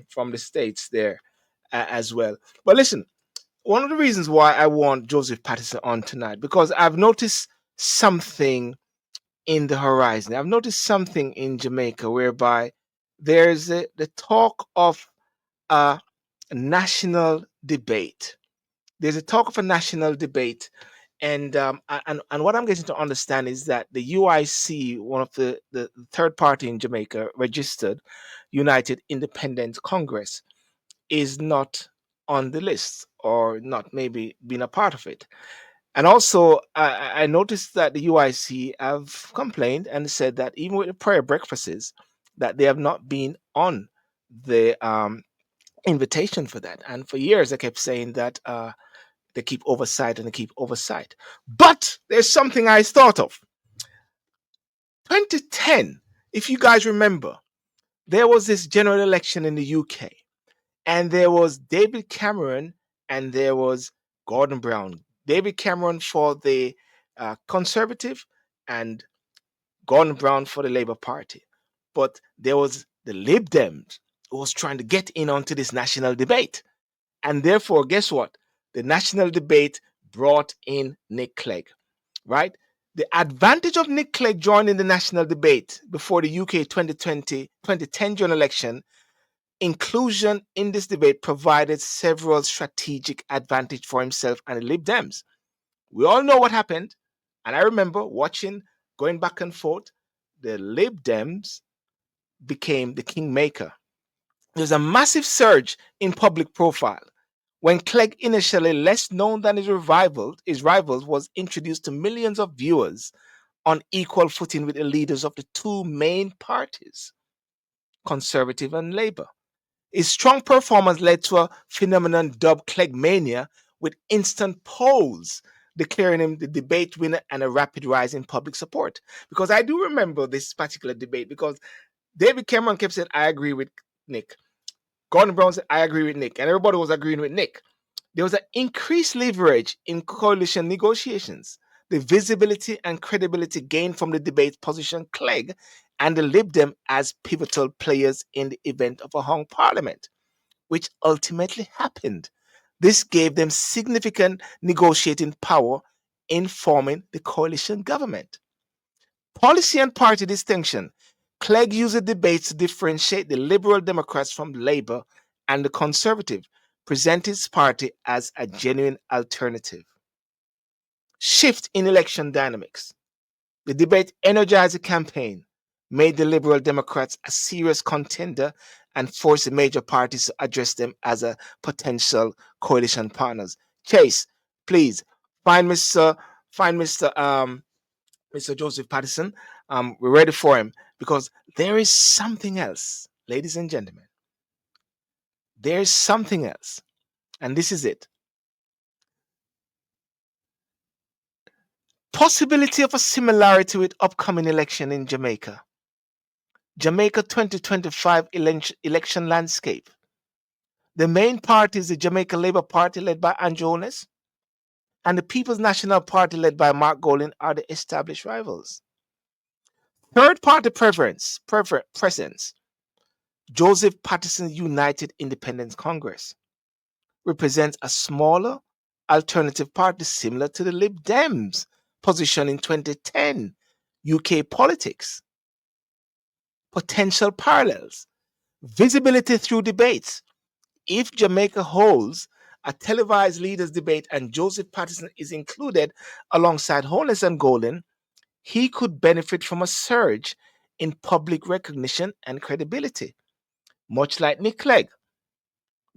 from the States there as well. But listen, one of the reasons why I want Joseph Patterson on tonight, because I've noticed something in the horizon. I've noticed something in Jamaica whereby there's the talk of a national debate. There's a talk of a national debate, and what I'm getting to understand is that the UIC, one of the third party in Jamaica, registered United Independent Congress, is not on the list or not maybe been a part of it. And also, I noticed that the UIC have complained and said that even with the prayer breakfasts, that they have not been on the invitation for that. And for years, I kept saying that they keep oversight and they keep oversight. But there's something I thought of. 2010, if you guys remember, there was this general election in the UK, and there was David Cameron and there was Gordon Brown. David Cameron for the Conservative and Gordon Brown for the Labour Party. But there was the Lib Dems who was trying to get in onto this national debate. And therefore, guess what? The national debate brought in Nick Clegg, right? The advantage of Nick Clegg joining the national debate before the UK 2010 general election, inclusion in this debate provided several strategic advantage for himself and the Lib Dems. We all know what happened, and I remember watching, going back and forth, the Lib Dems became the Kingmaker. There's a massive surge in public profile when Clegg, initially less known than his rivals, was introduced to millions of viewers on equal footing with the leaders of the two main parties, Conservative and Labour. His strong performance led to a phenomenon dubbed Cleggmania, with instant polls declaring him the debate winner and a rapid rise in public support. Because I do remember this particular debate because David Cameron kept saying, I agree with Nick. Gordon Brown said, I agree with Nick. And everybody was agreeing with Nick. There was an increased leverage in coalition negotiations. The visibility and credibility gained from the debate positioned Clegg and the Lib Dem as pivotal players in the event of a hung parliament, which ultimately happened. This gave them significant negotiating power in forming the coalition government. Policy and party distinction. Clegg used the debates to differentiate the Liberal Democrats from Labour and the Conservative, present his party as a genuine alternative. Shift in election dynamics. The debate energized the campaign, made the Liberal Democrats a serious contender, and forced the major parties to address them as a potential coalition partners. Chase, please find Mr. Joseph Patterson. We're ready for him because there is something else, ladies and gentlemen. There is something else, and this is it. Possibility of a similarity with upcoming election in Jamaica. Jamaica 2025 election landscape. The main party is the Jamaica Labour Party led by Andrew Holness, and the People's National Party led by Mark Golding are the established rivals. Third party presence. Joseph Patterson United Independence Congress represents a smaller alternative party similar to the Lib Dems position in 2010 UK politics. Potential parallels. Visibility through debates. If Jamaica holds a televised leaders debate and Joseph Patterson is included alongside Holness and Golden, he could benefit from a surge in public recognition and credibility, much like Nick Clegg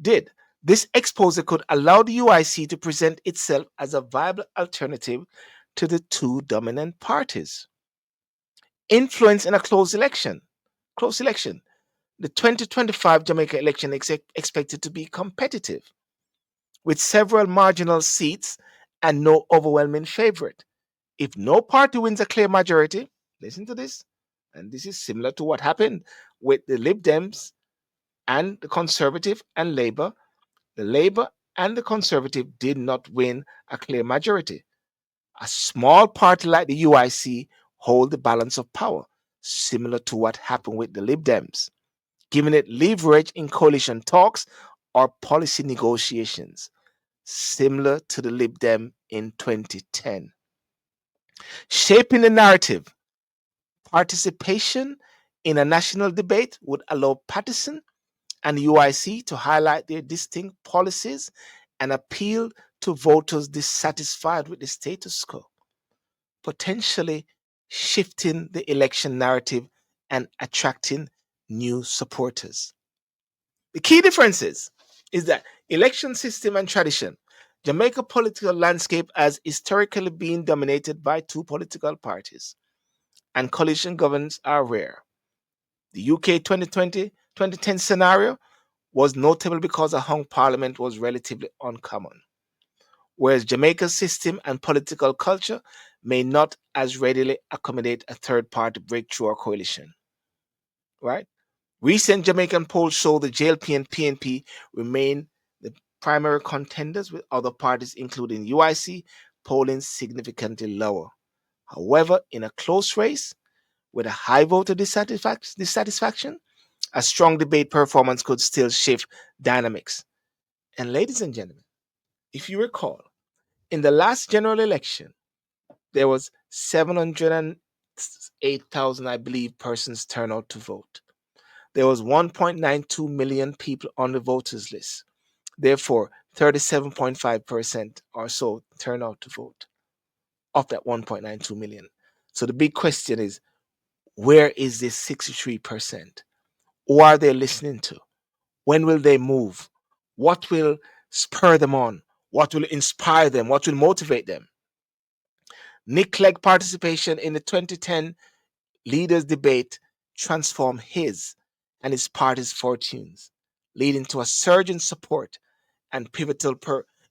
did. This exposure could allow the UIC to present itself as a viable alternative to the two dominant parties. Influence in a close election. The 2025 Jamaica election is expected to be competitive, with several marginal seats and no overwhelming favorite. If no party wins a clear majority, listen to this, and this is similar to what happened with the Lib Dems and the Conservative and Labour. The Labour and the Conservative did not win a clear majority. A small party like the UIC hold the balance of power, similar to what happened with the Lib Dems. giving it leverage in coalition talks or policy negotiations, similar to the Lib Dem in 2010. Shaping the narrative. Participation in a national debate would allow Patterson and the UIC to highlight their distinct policies and appeal to voters dissatisfied with the status quo, potentially shifting the election narrative and attracting new supporters. The key differences is that election system and tradition. Jamaica political landscape has historically been dominated by two political parties, and coalition governments are rare. The UK 2010 scenario was notable because a hung parliament was relatively uncommon, whereas Jamaica's system and political culture may not as readily accommodate a third party breakthrough or coalition. Right? Recent Jamaican polls show the JLP and PNP remain the primary contenders, with other parties, including UIC, polling significantly lower. However, in a close race with a high voter dissatisfaction, a strong debate performance could still shift dynamics. And ladies and gentlemen, if you recall, in the last general election, there was 708,000, I believe, persons turn out to vote. There was 1.92 million people on the voters list. Therefore, 37.5% or so turn out to vote of that 1.92 million. So the big question is, where is this 63%? Who are they listening to? When will they move? What will spur them on? What will inspire them? What will motivate them? Nick Clegg's participation in the 2010 leaders' debate transformed his and his party's fortunes, leading to a surge in support and pivotal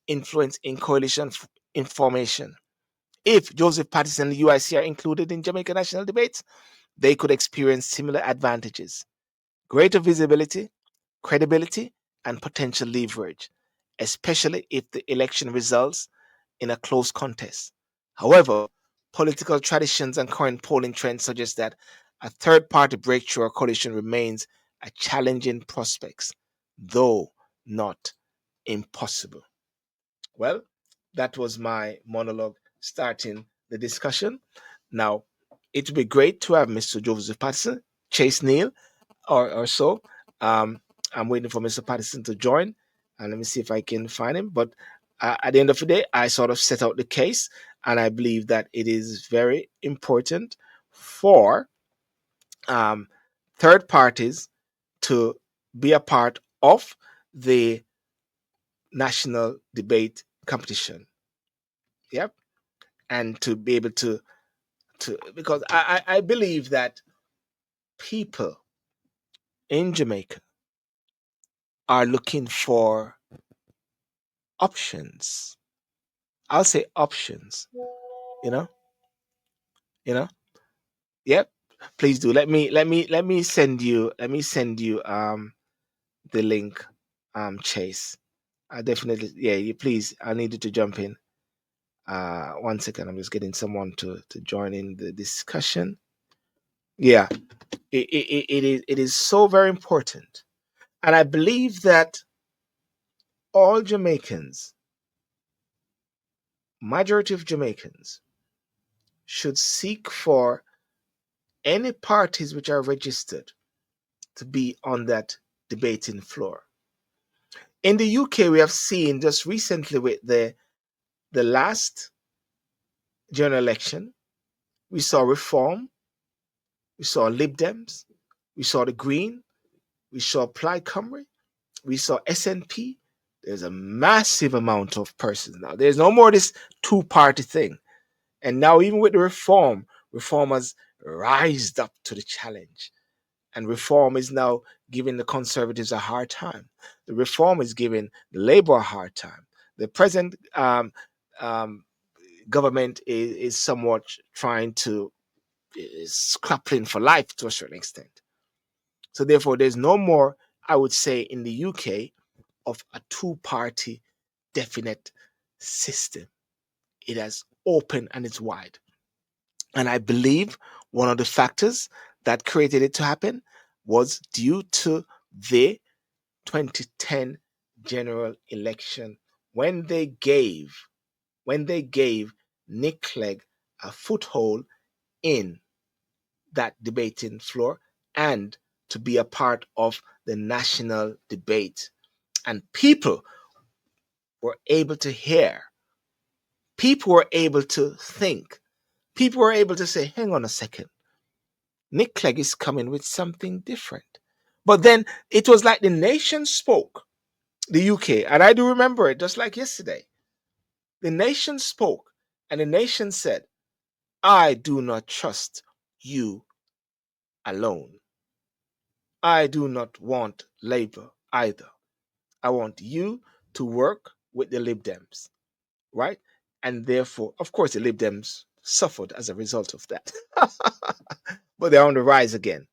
influence in coalition formation. If Joseph Patterson and the UIC are included in Jamaica national debates, they could experience similar advantages: greater visibility, credibility, and potential leverage, especially if the election results in a close contest. However, political traditions and current polling trends suggest that a third party breakthrough or coalition remains a challenging prospect, though not impossible. Well, that was my monologue starting the discussion. Now, it would be great to have Mr. Joseph Patterson, Chase Neal, or so. Um, I'm waiting for Mr. Patterson to join, and let me see if I can find him. But at the end of the day, I sort of set out the case, and I believe that it is very important for um, third parties to be a part of the national debate competition. Yep, and to be able to because I believe that people in Jamaica are looking for options. I'll say options. You know, you know. Yep. Please do. Let me send you the link. Chase. I definitely, yeah. You please. I need you to jump in. 1 second. I'm just getting someone to join in the discussion. Yeah. It is so very important, and I believe that all Jamaicans, majority of Jamaicans, should seek for any parties which are registered to be on that debating floor. In the UK, we have seen just recently with the last general election, we saw Reform, we saw Lib Dems, we saw the Green, we saw Plaid Cymru, we saw SNP. There's a massive amount of persons now. There's no more this two-party thing. And now even with the Reform has rised up to the challenge. And Reform is now giving the Conservatives a hard time. The Reform is giving the Labour a hard time. The present um, government is somewhat trying to is grappling for life to a certain extent. So therefore, there's no more, I would say, in the UK of a two-party definite system. It has opened and it's wide. And I believe one of the factors that created it to happen was due to the 2010 general election when they gave Nick Clegg a foothold in that debating floor and to be a part of the national debate. And people were able to hear, people were able to think, people were able to say, hang on a second, Nick Clegg is coming with something different. But then it was like the nation spoke, the UK, and I do remember it just like yesterday. The nation spoke, and the nation said, I do not trust you alone. I do not want Labour either. I want you to work with the Lib Dems, right? And therefore, of course, the Lib Dems suffered as a result of that. But they're on the rise again.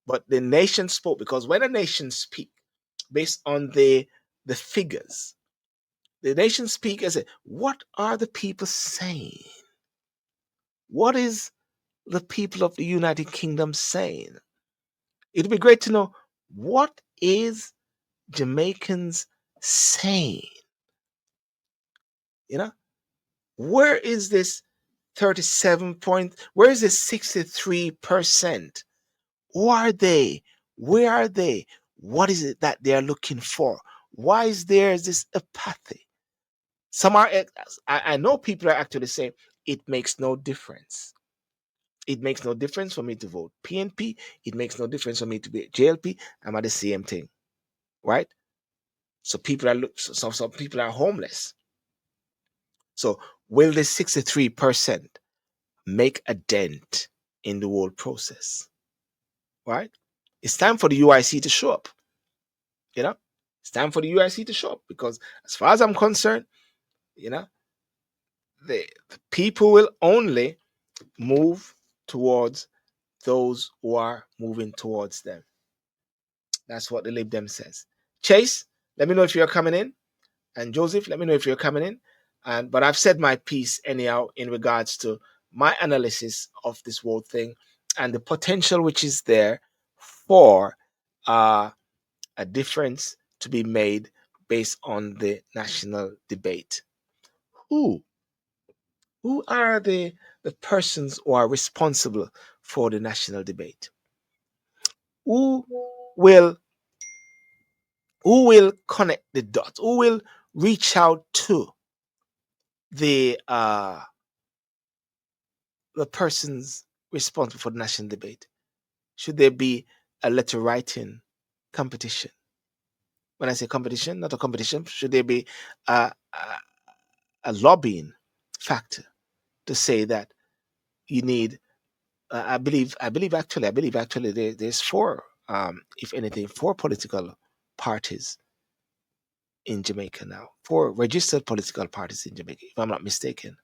But the nation spoke because when a nation speak based on the figures, the nation speak and say, what are the people saying? What is the people of the United Kingdom saying? It'd be great to know what is Jamaicans saying. You know, where is this 37 point? Where is this 63%? Who are they? Where are they? What is it that they are looking for? Why is there this apathy? Some are, I know people are actually saying it makes no difference. It makes no difference for me to vote PNP. It makes no difference for me to be JLP. I'm at the same thing, right? So people are some people are homeless. So will this 63% make a dent in the whole process? Right? It's time for the UIC to show up. You know, it's time for the UIC to show up because, as far as I'm concerned, you know, the people will only move towards those who are moving towards them. That's what the Lib Dem says. Chase, let me know if you're coming in. And Joseph, let me know if you're coming in. And but I've said my piece anyhow in regards to my analysis of this whole thing and the potential which is there for a difference to be made based on the national debate. Who who are the persons who are responsible for the national debate? Who will who will connect the dots? Who will reach out to the uh the persons responsible for the national debate? Should there be a letter writing competition? When I say competition, not a competition, should there be a lobbying factor to say that you need? I believe actually there's four, if anything, four political parties in Jamaica now, four registered political parties in Jamaica, if I'm not mistaken.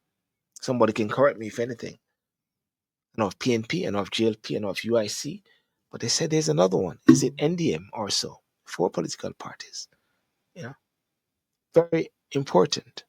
Somebody can correct me if anything. I know of PNP, I know of GLP, I know of UIC, but they said there's another one. Is it NDM or so? Four political parties. You know, very important.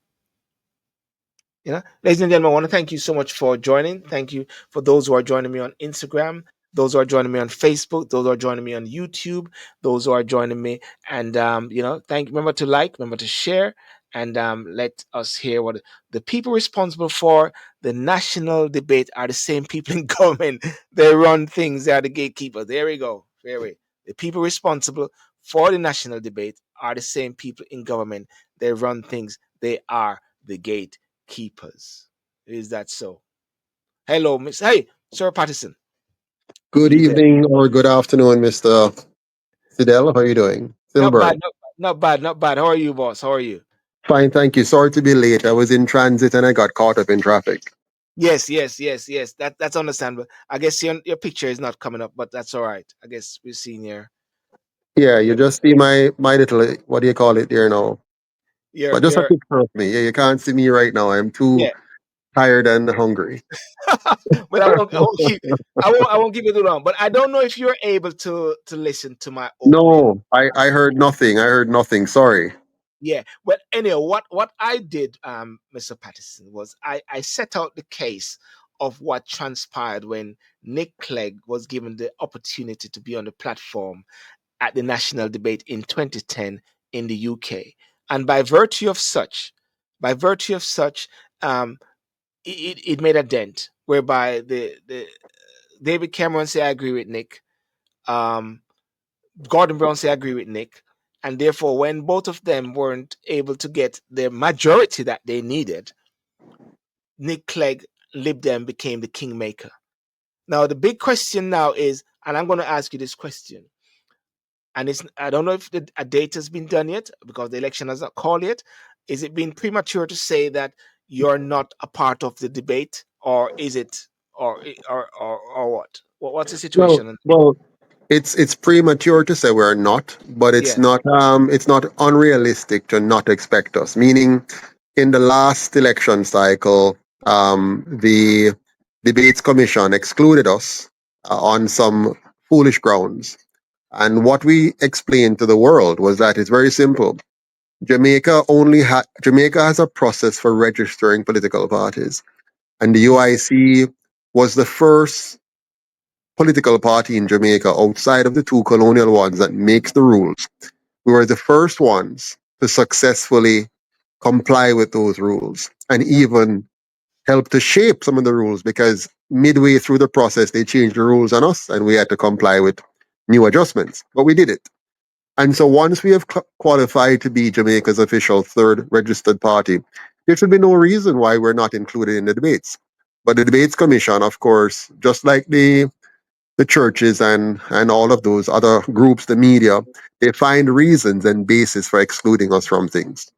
Ladies and gentlemen, I want to thank you so much for joining. Thank you for those who are joining me on Instagram, those who are joining me on Facebook, those who are joining me on YouTube, those who are joining me. And remember to like, remember to share, and let us hear what the people responsible for the national debate are the same people in government. They run things, they are the gatekeepers. There we go. The people responsible for the national debate are the same people in government. They run things. They are the gatekeepers. Is that so? Hello, Miss. Hey, Sir Patterson. Good You there? evening or good afternoon, Mr. Fidel. How are you doing? Not bad. Silburn. Not bad. Not bad. How are you, boss? How are you? Fine, thank you. Sorry to be late. I was in transit and I got caught up in traffic. Yes. That's understandable. I guess your picture is not coming up, but that's all right. I guess we've seen Yeah, you your just see my little, what do you call it there now? your But just a your picture of me. Yeah, you can't see me right now. I'm too yeah. tired and hungry. But I won't give you too long. But I don't know if you're able to listen to my opening. No, I heard nothing. I heard nothing. Sorry. Yeah. Well, anyway, what I did, Mr. Patterson, was I set out the case of what transpired when Nick Clegg was given the opportunity to be on the platform at the national debate in 2010 in the UK. And by virtue of such, um, it made a dent whereby the David Cameron say I agree with Nick, um, Gordon Brown say I agree with Nick, and therefore when both of them weren't able to get the majority that they needed, Nick Clegg, Lib Dem, became the kingmaker. Now the big question now is, and I'm going to ask you this question, and it's I don't know if a date has been done yet because the election has not called yet. Is it been premature to say that you're not a part of the debate, or is it, or what? What's the Well, situation? well, it's premature to say we're not, but Yes. it's not unrealistic to not expect us. Meaning, in the last election cycle, the debates commission excluded us on some foolish grounds. And what we explained to the world was that it's very simple. Jamaica has a process for registering political parties, and the Mm. UIC was the first political party in Jamaica outside of the two colonial ones that makes the rules. We were the first ones to successfully comply with those rules and even help to shape some of the rules because midway through the process they changed the rules on us and we had to comply with new adjustments. But we did it. And so once we have qualified to be Jamaica's official third registered party, there should be no reason why we're not included in the debates. But the debates commission, of course, just like the churches and all of those other groups, the media, they find reasons and basis for excluding us from things.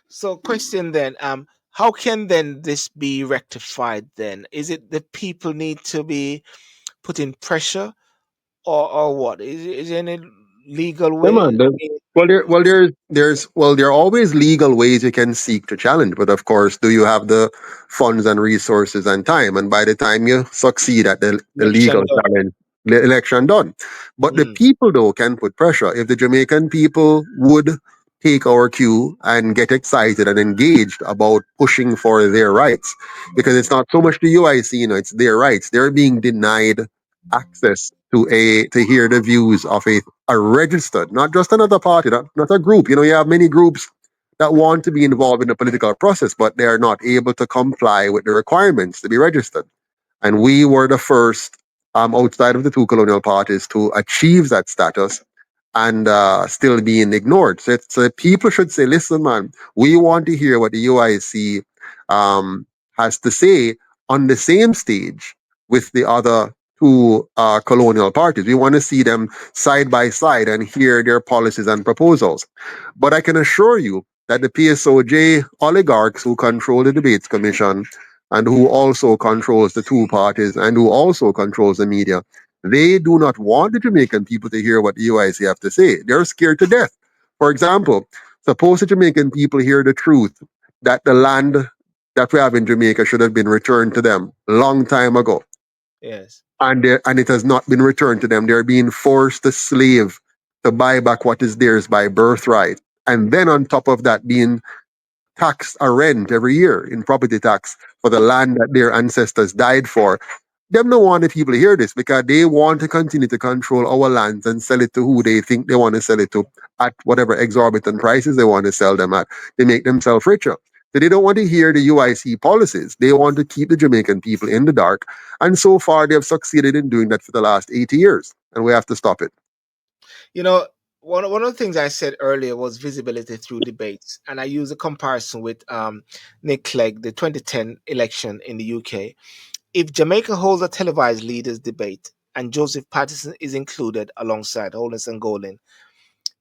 So, question then, how can then this be rectified? Then is it the people need to be put in pressure, or what? Is there any legal Yeah, way? man. I mean, There are always legal ways you can seek to challenge, but of course, do you have the funds and resources and time? And by the time you succeed at the legal election done. challenge, the election done. But the Mm. people though can put pressure. If the Jamaican people would take our cue and get excited and engaged about pushing for their rights, because it's not so much the UIC, it's their rights. They're being denied access to hear the views of a registered, not just another party, not a group. You have many groups that want to be involved in the political process, but they are not able to comply with the requirements to be registered. And we were the first, outside of the two colonial parties, to achieve that status and still being ignored. So people should say, listen, man, we want to hear what the UIC um, has to say on the same stage with the other two colonial parties. We want to see them side by side and hear their policies and proposals. But I can assure you that the PSOJ oligarchs who control the debates commission and who also controls the two parties and who also controls the media, they do not want the Jamaican people to hear what the UIC have to say. They're scared to death. For example, suppose the Jamaican people hear the truth that the land that we have in Jamaica should have been returned to them long time ago, Yes. and it has not been returned to them. They're being forced to slave to buy back what is theirs by birthright, and then on top of that, being taxed a rent every year in property tax for the land that their ancestors died for. Them don't want the people to hear this because they want to continue to control our lands and sell it to who they think they want to sell it to at whatever exorbitant prices they want to sell them at. They make themselves richer. So they don't want to hear the UIC policies. They want to keep the Jamaican people in the dark. And so far, they have succeeded in doing that for the last 80 years. And we have to stop it. You know, one of the things I said earlier was visibility through debates, and I use a comparison with Nick Clegg, the 2010 election in the UK. If Jamaica holds a televised leaders debate and Joseph Patterson is included alongside Holness and Golan,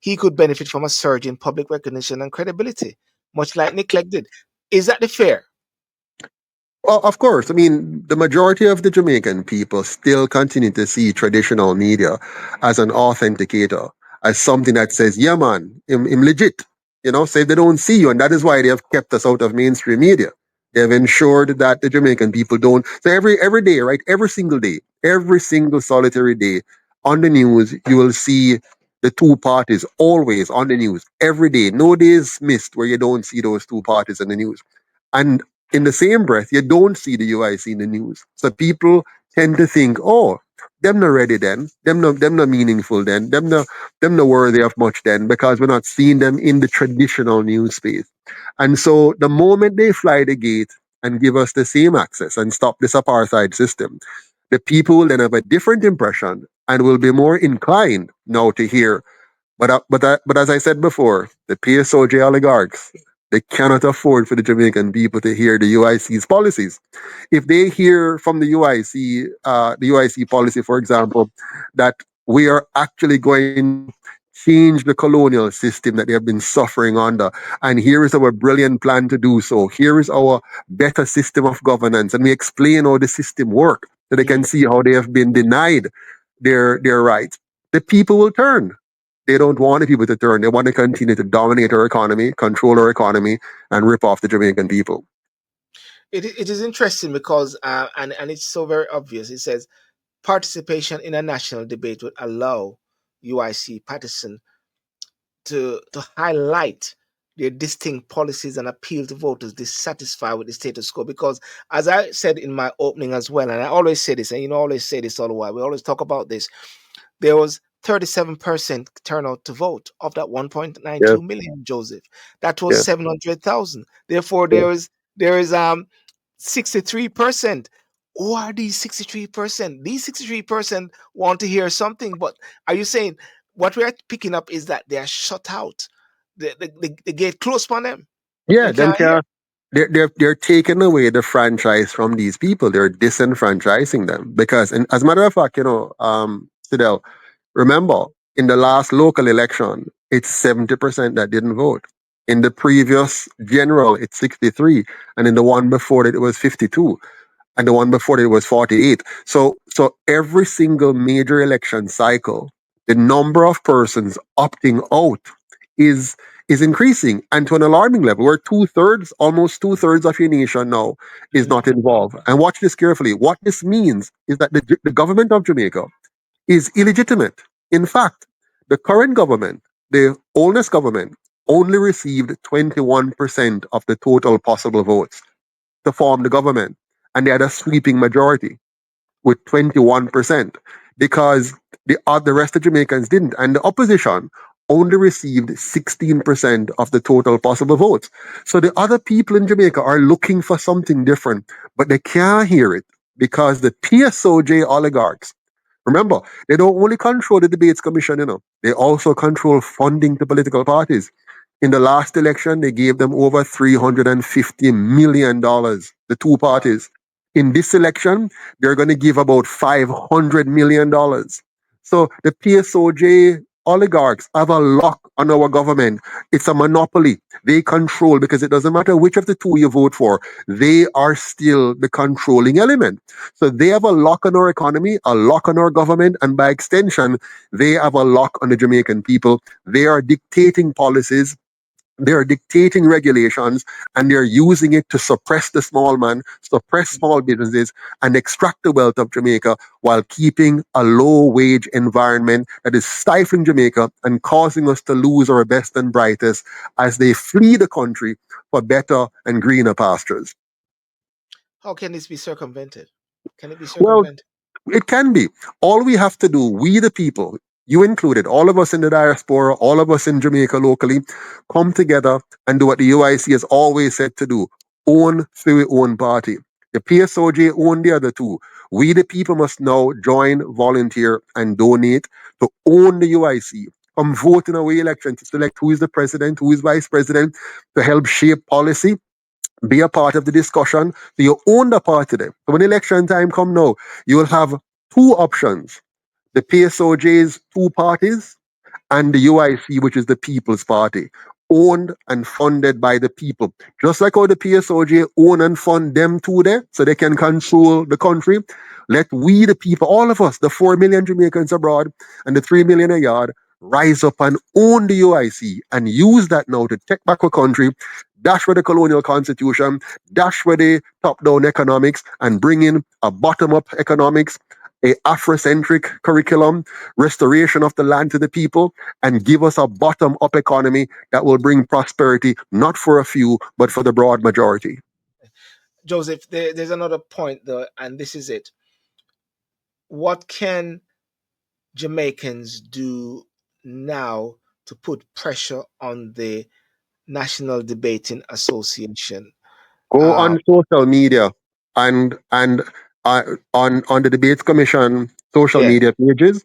he could benefit from a surge in public recognition and credibility, much like Nick Clegg did. Is that the fair? Well, of course. I mean, the majority of the Jamaican people still continue to see traditional media as an authenticator, as something that says, yeah, man, I'm legit. Say they don't see you. And that is why they have kept us out of mainstream media. They have ensured that the Jamaican people don't. So every day, right? Every single day, every single solitary day on the news, you will see the two parties always on the news every day. No days missed where you don't see those two parties in the news. And in the same breath, you don't see the UIC in the news. So people tend to think, oh, them not ready then, them not meaningful then, them not worthy of much then, because we're not seeing them in the traditional news space. And so the moment they fly the gate and give us the same access and stop this apartheid system, the people will then have a different impression and will be more inclined now to hear. But as I said before, the PSOJ oligarchs, they cannot afford for the Jamaican people to hear the UIC's policies. If they hear from the UIC policy, for example, that we are actually going to change the colonial system that they have been suffering under, and here is our brilliant plan to do so. Here is our better system of governance, and we explain how the system works, so they can Mm. see how they have been denied their rights. The people will turn. They don't want the people to turn. They want to continue to dominate our economy, control our economy, and rip off the Jamaican people. It is interesting because and it's so very obvious. It says participation in a national debate would allow UIC Patterson to highlight their distinct policies and appeal to voters dissatisfied with the status quo. Because, as I said in my opening as well, and I always say this, and always say this all the while, we always talk about this. There was 37% turnout to vote of that Yeah, 1.92 million, Joseph. That was yeah, 700,000. Therefore, yeah. there is 63%. Who are these 63%? These 63% want to hear something, but are you saying what we are picking up is that they are shut out? The gate closed on them. Yeah, Them them can't hear. can they're taking away the franchise from these people. They're disenfranchising them because, and as a matter of fact, Fidel, remember in the last local election, it's 70% that didn't vote. In the previous general, it's 63, and in the one before it was 52, and the one before it was 48. So every single major election cycle, the number of persons opting out is is increasing, and to an alarming level where almost two-thirds of your nation now is Mhm. not involved. And watch this carefully. What this means is that the government of Jamaica is illegitimate. In fact, the current government, the oldest government, only received 21% of the total possible votes to form the government, and they had a sweeping majority with 21% because the rest of Jamaicans didn't. And the opposition only received 16% of the total possible votes. So the other people in Jamaica are looking for something different, but they can't hear it because the PSOJ oligarchs, remember, they don't only control the debates commission, they also control funding to political parties. In the last election, they gave them over $350 million, the two parties. In this election, they're going to give about $500 million. So the PSOJ oligarchs have a lock on our government. It's a monopoly. They control because it doesn't matter which of the two you vote for, they are still the controlling element. So they have a lock on our economy, a lock on our government, and by extension, they have a lock on the Jamaican people. They are dictating policies, they're dictating regulations, and they're using it to suppress the small man, suppress small businesses, and extract the wealth of Jamaica while keeping a low wage environment that is stifling Jamaica and causing us to lose our best and brightest as they flee the country for better and greener pastures. How can this be circumvented? Can it be Well, circumvented? it can be. All we have to do, we the people, you included, all of us in the diaspora, all of us in Jamaica locally, come together and do what the UIC has always said to do: own through your own party. The PSOJ own the other two. We the people must now join, volunteer, and donate to own the UIC. Come vote in our election to select who is the president, who is vice president, to help shape policy, be a part of the discussion. So you own the party then. So when election time come now, you will have two options. The PSOJ's two parties and the UIC, which is the People's Party, owned and funded by the people. Just like how the PSOJ own and fund them too there, so they can control the country. Let we, the people, all of us, the 4 million Jamaicans abroad and the 3 million a yard, rise up and own the UIC and use that now to take back our country, dash with the colonial constitution, dash with the top-down economics, and bring in a bottom-up economics, a Afrocentric curriculum, restoration of the land to the people, and give us a bottom up economy that will bring prosperity not for a few, but for the broad majority. Joseph, there's another point though, and this is it. What can Jamaicans do now to put pressure on the National Debating Association? Go Uh, on social media and uh, on the debates commission social yeah, media pages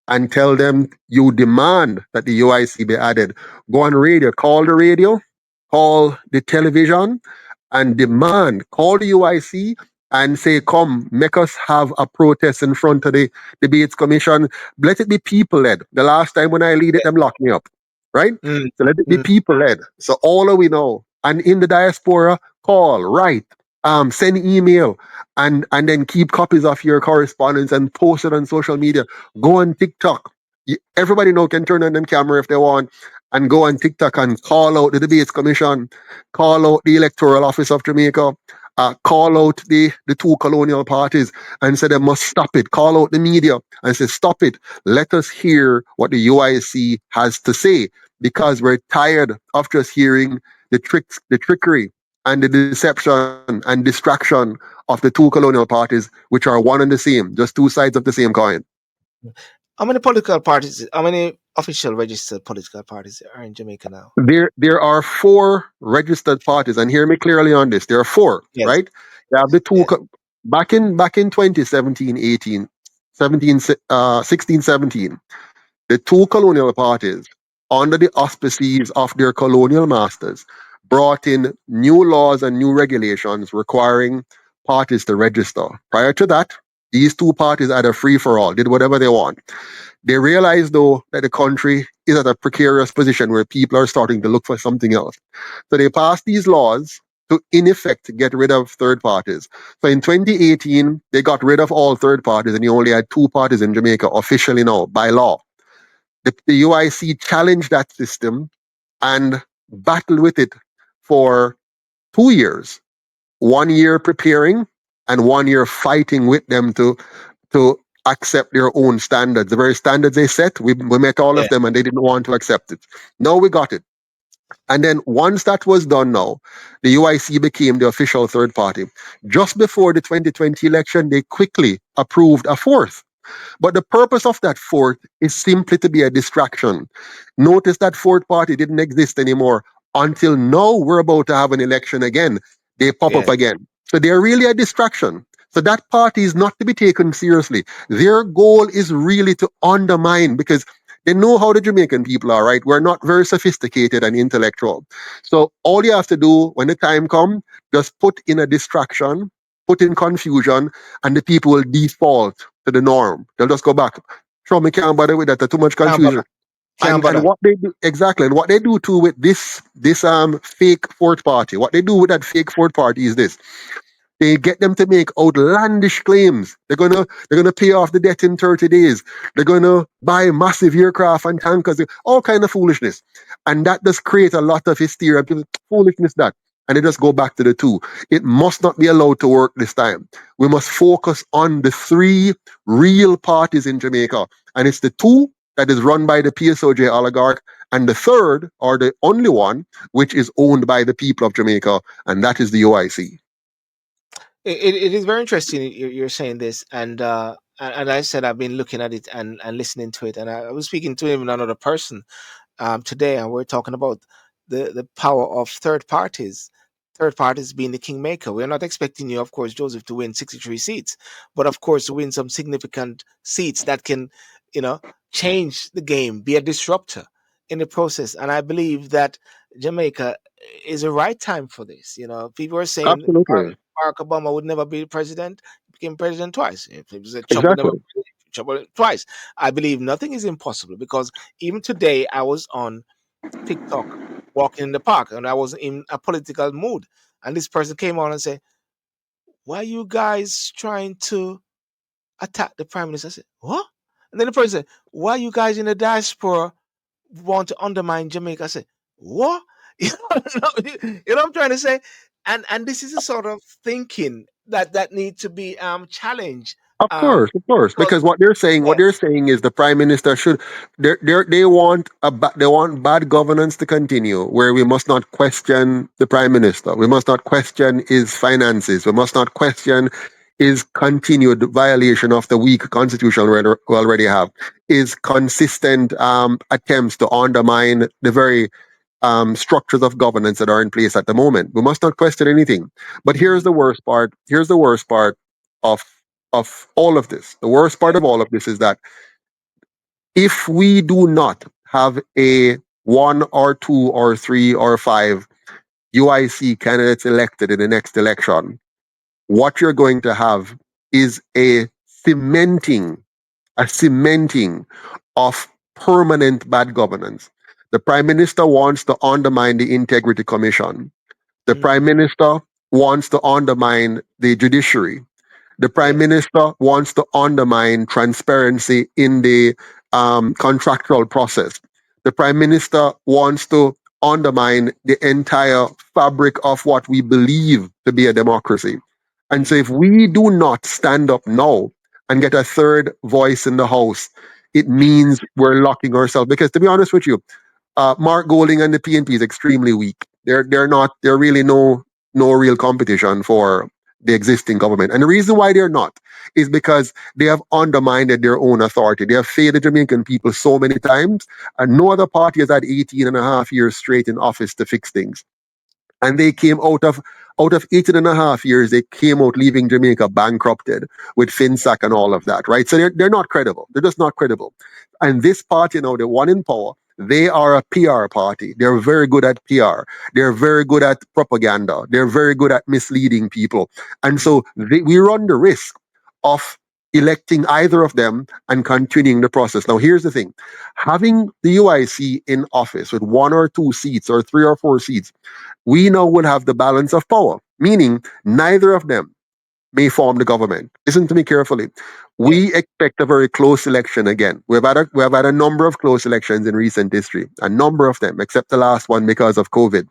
and tell them you demand that the UIC be added. Go on radio, call the television, and demand, call the UIC and say, come, make us have a protest in front of the debates commission. Let it be people led. The last time when I lead it, them locked me up. Right? mm, So let it be mm, people led. So all of we know. And in the diaspora, call, write, send email, and then keep copies of your correspondence and post it on social media. Go on TikTok. Everybody know can turn on them camera if they want and go on TikTok and call out the debates commission, call out the electoral office of Jamaica, call out the two colonial parties and say they must stop it. Call out the media and say stop it. Let us hear what the UIC has to say because we're tired of just hearing the trickery and the deception and distraction of the two colonial parties, which are one and the same, just two sides of the same coin. how many political parties? How many official registered political parties are in Jamaica now? There are four registered parties, and hear me clearly on this. There are four, Yes, right? You have the two yes, back in 2017, 18, 17, 16, 17. The two colonial parties, under the auspices of their colonial masters, brought in new laws and new regulations requiring parties to register. Prior to that, these two parties had a free for all, did whatever they want. They realize, though, that the country is at a precarious position where people are starting to look for something else. So they passed these laws to, in effect, get rid of third parties. So in 2018, they got rid of all third parties and you only had two parties in Jamaica officially now by law. The UIC challenged that system and battled with it for 2 years. 1 year preparing and 1 year fighting with them to accept their own standards. The very standards they set, we met all yeah, of them and they didn't want to accept it. Now we got it. And then once that was done now, the UIC became the official third party. Just before the 2020 election, they quickly approved a fourth. But the purpose of that fourth is simply to be a distraction. Notice that fourth party didn't exist anymore until now we're about to have an election again. They pop up yeah. again. So they're really a distraction. So that party is not to be taken seriously. Their goal is really to undermine because they know how the Jamaican people are, right? We're not very sophisticated and intellectual. So all you have to do when the time comes, just put in a distraction, put in confusion, and the people will default to the norm. They'll just go back. Sure, me can't bother with that. There's too much Can't bother. confusion. Can't And bother. what they do exactly, and what they do too with this fake fourth party, what they do with that fake fourth party is this: they get them to make outlandish claims. They're gonna pay off the debt in 30 days. They're gonna buy massive aircraft and tankers, all kind of foolishness. And that does create a lot of hysteria. People, foolishness that. And they just go back to the two. It must not be allowed to work this time. We must focus on the three real parties in Jamaica. And it's the two that is run by the PSOJ oligarch, and the third, or the only one, which is owned by the people of Jamaica, and that is the OIC. It is very interesting you're saying this, and I said I've been looking at it and listening to it, and I was speaking to him another person today, and we're talking about the power of third parties being the kingmaker. We're not expecting you, of course, Joseph, to win 63 seats, but of course to win some significant seats that can, you know, change the game, be a disruptor in the process. And I believe that Jamaica is a right time for this. You know, people are saying Absolutely. Barack Obama would never be president, became president twice. If it was a Trump would never Exactly. be Trump twice. I believe nothing is impossible because even today I was on TikTok walking in the park and I was in a political mood. And this person came on and said, why are you guys trying to attack the prime minister? I said, what? And then the person said, why you guys in the diaspora want to undermine Jamaica? I said, what? You know what I'm trying to say? And this is a sort of thinking that need to be challenged Of course, Because because what yeah, they're saying is the prime minister should they want they want bad governance to continue, where we must not question the prime minister, we must not question his finances, we must not question his continued violation of the weak constitution we already have, his consistent attempts to undermine the very structures of governance that are in place at the moment. We must not question anything. But here's mhm, the worst part. Here's the worst part of all of this. The worst part yeah, of all of this is that if we do not have a one or two or three or five UIC candidates elected in the next election, what you're going to have is cementing, a cementing of permanent bad governance. The Prime Minister wants to undermine the Integrity Commission. The Prime mhm, Minister wants to undermine the judiciary. The Prime yes, Minister wants to undermine transparency in the contractual process. The Prime Minister wants to undermine the entire fabric of what we believe to be a democracy. And so, mhm, if we do not stand up now and get a third voice in the House, it yes, means we're locking ourselves. Because, to be honest with you, Mark Golding and the PNP is extremely weak. They're really no real competition for the existing government. And the reason why they're not is because they have undermined their own authority. They have failed the Jamaican people so many times, and no other party has had 18 and a half years straight in office to fix things. And they came out of 18 and a half years, they came out leaving Jamaica bankrupted with FinSAC and all of that, right? So they're not credible. They're just not credible. And this party now, the one in power, they are a PR party. They're very good at PR. They're very good at propaganda. They're very good at misleading people. And mhm, so we run the risk of electing either of them and continuing the process. Now, here's the thing: having the UIC in office with one or two seats or three or four seats, we now will have the balance of power, meaning neither of them may form the government. Listen to me carefully. We yes, expect a very close election again. We have had a number of close elections in recent history, a number of them, except the last one because of COVID.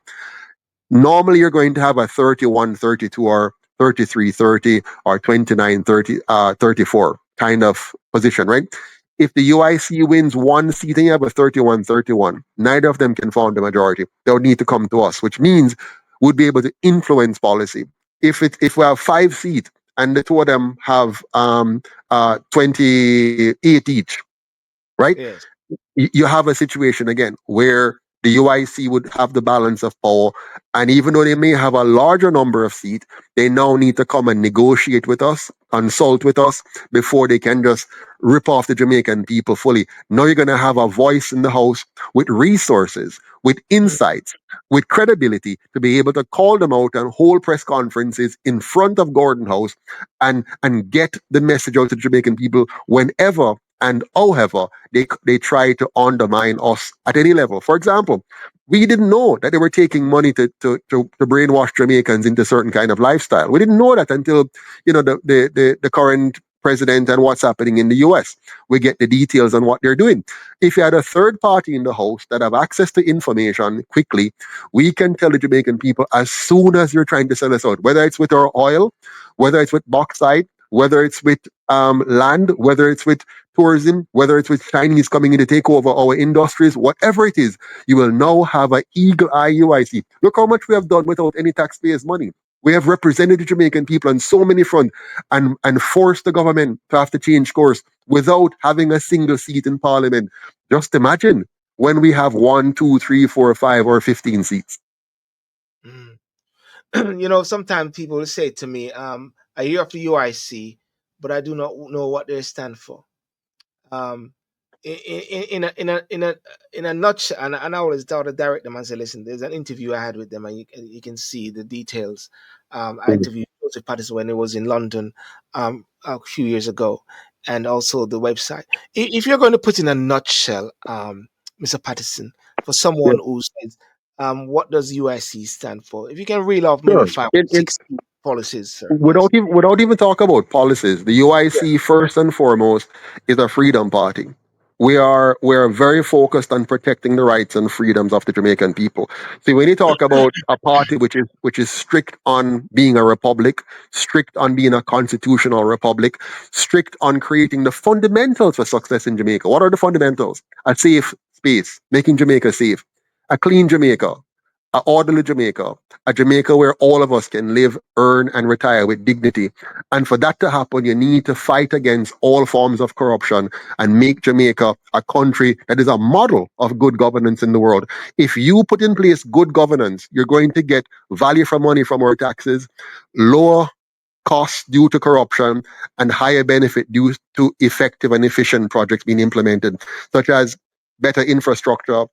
Normally, you're going to have a 31, 32, or 33, 30, or 29, 30, 34 kind of position, right? If the UIC wins one seat and you have a 31, 31, neither of them can form the majority. They would need to come to us, which means we'd be able to influence policy. If we have five seats and the two of them have 28 each, right? yes, You have a situation again where the UIC would have the balance of power. And even though they may have a larger number of seats, they now need to come and negotiate with us, consult with us before they can just rip off the Jamaican people fully. Now you're going to have a voice in the House with resources, with mhm, insights, with credibility to be able to call them out and hold press conferences in front of Gordon House and get the message out to the Jamaican people whenever and however they try to undermine us at any level. For example, we didn't know that they were taking money to brainwash Jamaicans into certain kind of lifestyle. We didn't know that until the current president and what's happening in the US. We get the details on what they're doing. If you had a third party in the house that have access to information quickly, we can tell the Jamaican people as soon as you're trying to sell us out, whether it's with our oil, whether it's with bauxite, whether it's with land, whether it's with tourism, whether it's with Chinese coming in to take over our industries, whatever it is, you will now have an eagle eye UIC. Look how much we have done without any taxpayers' money. We have represented the Jamaican people on so many fronts and forced the government to have to change course without having a single seat in parliament. Just imagine when we have one, two, three, four, five, or 15 seats. mhm. Sometimes people will say to me, I hear of the UIC, but I do not know what they stand for. Um, in a nutshell, and I always tell the direct them and say, listen, there's an interview I had with them, and you can see the details. I interviewed Joseph Patterson when he was in London a few years ago, and also the website. If you're going to put in a nutshell, Mr. Patterson, for Yeah, someone who says, what does UIC stand for? If you can reel off maybe sure. five, It six policies, sir, please. without even talk about policies, the Yeah. UIC first and foremost is a freedom party. we are very focused on protecting the rights and freedoms of the Jamaican people. See, when you talk about a party which is strict on being a republic, strict on being a constitutional republic, strict on creating the fundamentals for success in Jamaica. What are the fundamentals? A safe space, making Jamaica safe, a clean Jamaica, a orderly Jamaica, a Jamaica where all of us can live, earn, and retire with dignity. And for that to happen, you need to fight against all forms of corruption and make Jamaica a country that is a model of good governance in the world. If you put in place good governance, you're going to get value for money from our taxes, lower costs due to corruption, and higher benefit due to effective and efficient projects being implemented, such as better infrastructure,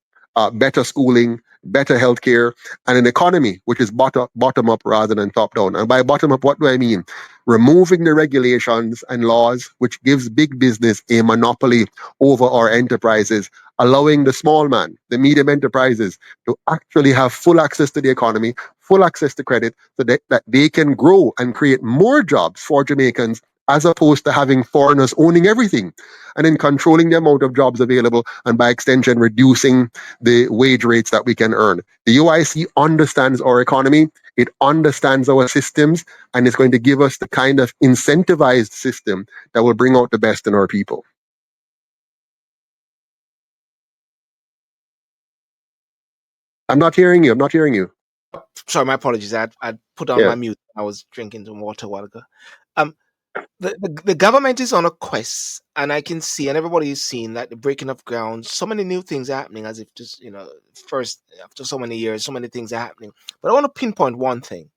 better schooling, better healthcare, and an economy which is bottom up rather than top down. And by bottom up, what do I mean? Removing the regulations and laws which gives big business a monopoly over our enterprises, allowing the small man, the medium enterprises, to actually have full access to the economy, full access to credit, so that they can grow and create more jobs for Jamaicans, as opposed to having foreigners owning everything and then controlling the amount of jobs available, and by extension reducing the wage rates that we can earn. The UIC understands our economy, it understands our systems, and it's going to give us the kind of incentivized system that will bring out the best in our people. I'm not hearing you. I'm not hearing you. Sorry, my apologies. I put on Yeah, my mute. I was drinking some water a while ago. Um, the government is on a quest, and I can see, and everybody is seeing that the breaking of ground. So many new things are happening, as if just first after so many years, so many things are happening. But I want to pinpoint one thing: